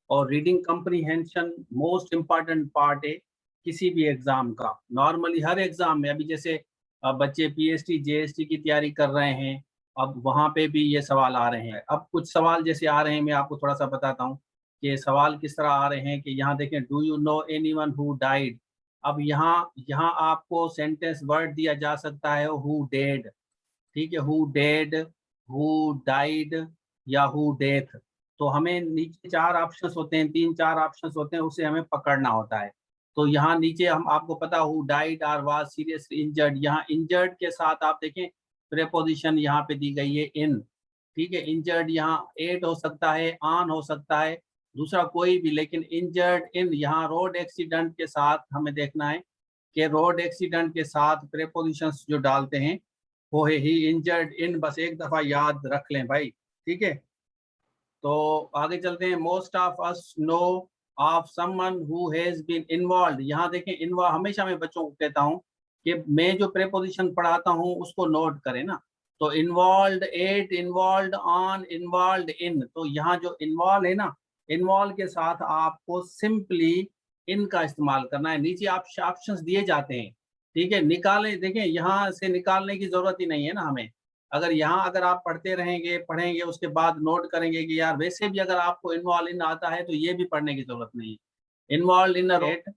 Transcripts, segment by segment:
और reading comprehension most important part है किसी भी एग्जाम का। नॉर्मली हर एग्जाम में, अभी जैसे बच्चे पीएचडी जेएसटी की तैयारी कर रहे हैं, अब वहाँ पे भी ये सवाल आ रहे हैं। अब कुछ सवाल जैसे आ रहे हैं, मैं आपको थोड़ा सा बताता हूँ कि सवाल किस तरह आ रहे हैं। कि यहाँ देखें, do you know anyone who died. अब यहाँ यहाँ आपको सेंटेंस वर्ड दिया जा सकता है हु डेड, ठीक है, हु डेड, हु डाइड या हु डेथ। तो हमें नीचे चार ऑप्शंस होते हैं, तीन चार ऑप्शंस होते हैं, उसे हमें पकड़ना होता है। तो यहाँ नीचे हम आपको पता हु डाइड और वाज सीरियसली इंजर्ड, यहाँ इंजर्ड के साथ आप देखें प्रेपोजिशन यहाँ पे दी गई है इन, ठीक है। इंजर्ड यहाँ एट हो सकता है, ऑन हो सकता है, दूसरा कोई भी, लेकिन इंजर्ड इन। यहाँ रोड एक्सीडेंट के साथ हमें देखना है कि रोड एक्सीडेंट के साथ प्रेपोजिशंस जो डालते हैं वो है ही इंजर्ड इन, बस एक दफा याद रख लें भाई, ठीक है। तो आगे चलते हैं। Most of us know of someone who has been involve. यहाँ देखें इन्वॉल्व, हमेशा मैं बच्चों को कहता हूँ कि मैं जो प्रेपोजिशन पढ़ाता हूँ उसको नोट करें ना। तो involve at, involve on, involve in. तो यहाँ जो इन्वॉल्व है ना, इन्वॉल्व के साथ आपको सिंपली इन का इस्तेमाल करना है। नीचे आप ऑप्शंस दिए जाते हैं, ठीक है, निकालें। देखें यहाँ से निकालने की जरूरत ही नहीं है ना हमें। अगर आप पढ़ते रहेंगे, पढ़ेंगे, उसके बाद नोट करेंगे कि यार वैसे भी अगर आपको इन्वॉल्व इन आता है तो ये भी पढ़ने की जरूरत नहीं है। Involve in rate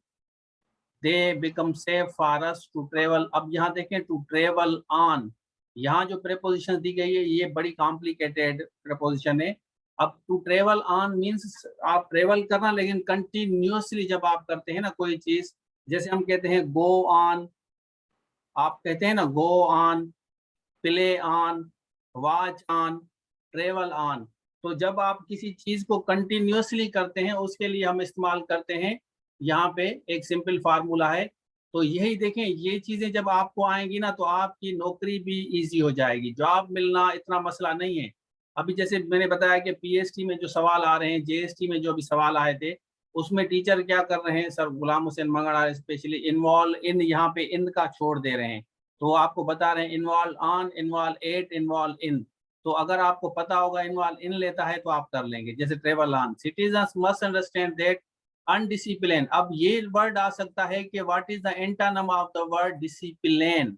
they become safe for us to travel. अब यहाँ देखें टू ट्रेवल ऑन, यहाँ जो प्रेपोजिशन दी गई है ये बड़ी कॉम्प्लिकेटेड प्रेपोजिशन है। अब टू ट्रेवल ऑन मीन्स आप ट्रेवल करना, लेकिन कंटिन्यूसली जब आप करते हैं ना कोई चीज, जैसे हम कहते हैं गो ऑन, आप कहते हैं ना go on, play on, watch on, travel on. तो जब आप किसी चीज को कंटिन्यूसली करते हैं उसके लिए हम इस्तेमाल करते हैं, यहाँ पे एक सिंपल फार्मूला है। तो यही देखें, ये चीजें जब आपको आएंगी ना तो आपकी नौकरी भी इजी हो जाएगी, जॉब मिलना इतना मसला नहीं है। अभी जैसे मैंने बताया कि पीएचडी में जो सवाल आ रहे हैं, जेएसटी में जो अभी सवाल आए थे, उसमें टीचर क्या कर रहे हैं, sir Ghulam Hussain Mangra specially involve in, यहाँ पे इन का छोड़ दे रहे हैं। तो वो आपको बता रहे हैं involve on, involve at, involve in. तो अगर आपको पता होगा इन्वॉल्व इन लेता है तो आप कर लेंगे। जैसे travel on, citizens must understand that undiscipline. अब ये वर्ड आ सकता है कि what is the antonym of the word discipline.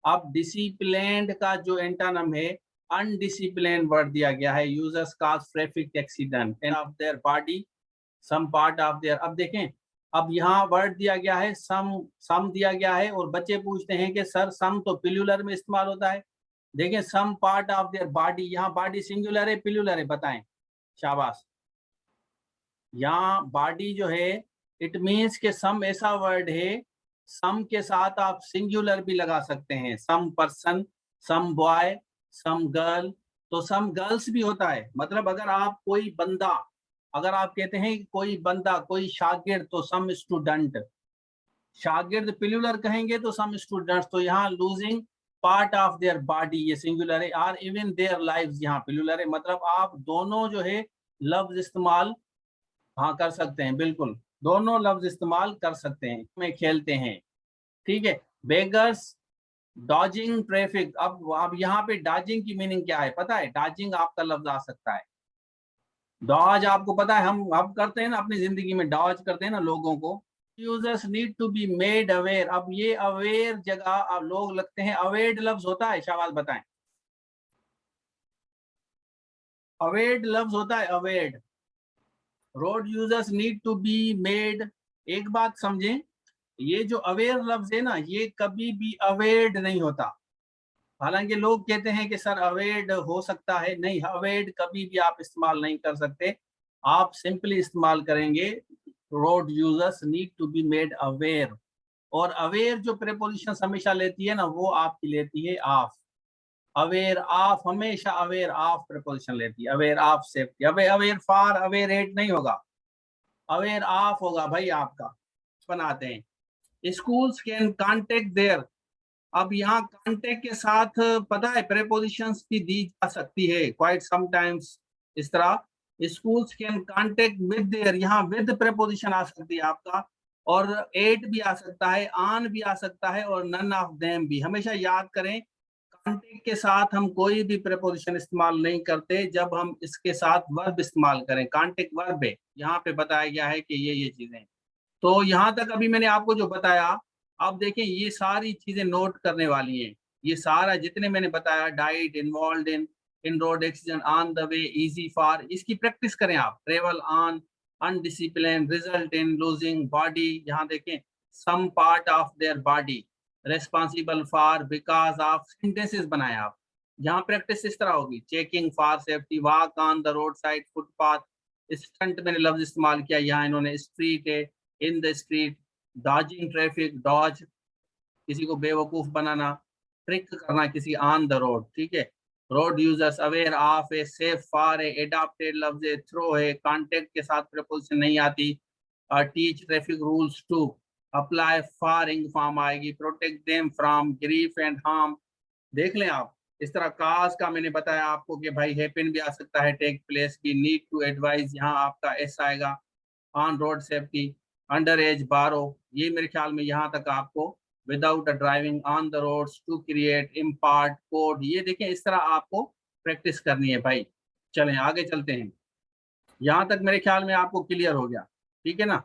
अब डिसिप्लिन्ड का जो एंटानम है अनडिसिप्लिन वर्ड दिया गया है। Users cause traffic accident of their body some part of their. अब देखें, अब यहाँ वर्ड दिया गया है सम दिया गया है, और बच्चे पूछते हैं कि सर सम तो प्लूरल में इस्तेमाल होता है। देखें some part of their body, यहाँ बॉडी सिंगुलर है प्लूरल है, बताएं, शाबाश। यहाँ बॉडी जो है इट मीन्स के सम ऐसा वर्ड है, सम के साथ आप सिंगुलर भी लगा सकते हैं, सम पर्सन, सम बॉय, सम गर्ल। तो सम गर्ल्स भी होता है, मतलब अगर आप कोई बंदा, अगर आप कहते हैं कोई बंदा, कोई शागिर्द, तो सम स्टूडेंट। शागिर्द प्लूरल कहेंगे तो सम स्टूडेंट्स। तो यहाँ losing part of their body ये सिंगुलर है, और इवन देयर लाइव्स यहाँ प्लूरल है। मतलब आप दोनों जो है लफ्ज इस्तेमाल हाँ कर सकते हैं, बिल्कुल दोनों लफ्ज इस्तेमाल कर सकते हैं। में खेलते हैं, ठीक है। Beggars dodging traffic. अब यहाँ पे डॉजिंग की मीनिंग क्या है पता है? डॉजिंग आपका लफ्ज आ सकता है। डॉज आपको पता है, हम करते हैं ना अपनी जिंदगी में, डॉज करते हैं ना लोगों को। Users need to be made aware. अब ये अवेयर जगह अब लोग लगते हैं, अवेयर्ड लफ्ज होता है, शाबाश बताएं, अवेयर्ड लफ्ज होता है, awared. Road users need to be made. एक बात समझें, ये जो अवेयर लफ्ज है ना, ये कभी भी अवेयर्ड नहीं होता। हालांकि लोग कहते हैं कि सर अवेयर्ड हो सकता है, नहीं, अवेयर्ड कभी भी आप इस्तेमाल नहीं कर सकते। आप सिंपली इस्तेमाल करेंगे road users need to be made aware. और अवेयर जो प्रेपोजिशन हमेशा लेती है ना, वो आपकी लेती है ऑफ। अवेयर ऑफ, हमेशा अवेयर ऑफ प्रेपोजिशन लेती है, aware of safety. Aware for, aware at नहीं होगा, अवेयर ऑफ होगा भाई आपका। बनाते हैं स्कूल्स कैन कांटेक्ट देयर। अब यहाँ कांटेक्ट के साथ पता है प्रेपोजिशंस भी दी जा सकती है क्वाइट समटाइम्स। इस तरह schools can contact with their, यहाँ विद प्रेपोजिशन आ सकती है आपका, और एट भी आ सकता है, ऑन भी आ सकता है, और नन ऑफ देम भी। हमेशा याद करें कांटेक्ट के साथ हम कोई भी प्रीपोजिशन इस्तेमाल नहीं करते जब हम इसके साथ वर्ब इस्तेमाल करें। कांटेक्ट वर्ब है, यहाँ पे बताया गया है कि ये चीजें। तो यहाँ तक अभी मैंने आपको जो बताया, अब देखें ये सारी चीजें नोट करने वाली हैं। ये सारा जितने मैंने बताया, diet, involve in road accident, on the way, easy for, इसकी प्रैक्टिस करें आप। Travel on, undiscipline, result in, losing, body, यहाँ देखें some part of their body, responsible for, because of, sentences बनाए आप। यहाँ प्रैक्टिस इस तरह होगी, checking for safety, walk on the road side, footpath, stunt मैंने लफ्ज इस्तेमाल किया, यहाँ इन्होंने स्ट्रीट है, in the street, dodging traffic, dodge किसी को बेवकूफ बनाना, ट्रिक करना किसी, ऑन द रोड, ठीक है। Road users aware of A, safe for a, adopted लफ्ज है, थ्रो है, कॉन्टेक्ट के साथ प्रपोजिशन नहीं आती, teach traffic rules to, apply for ing form आएगी, protect them from grief and harm. देख लें आप, इस तरह काज का मैंने बताया आपको कि भाई हैपन भी आ सकता है, टेक प्लेस भी, नीड टू एडवाइस, यहाँ आपका एस आएगा, on road safety, under age, borrow, ये मेरे ख्याल में यहाँ तक आपको, without a driving, on the roads, to create, impart, code, ये देखें इस तरह आपको प्रैक्टिस करनी है भाई। चलें आगे चलते हैं, यहाँ तक मेरे ख्याल में आपको क्लियर हो गया, ठीक है ना।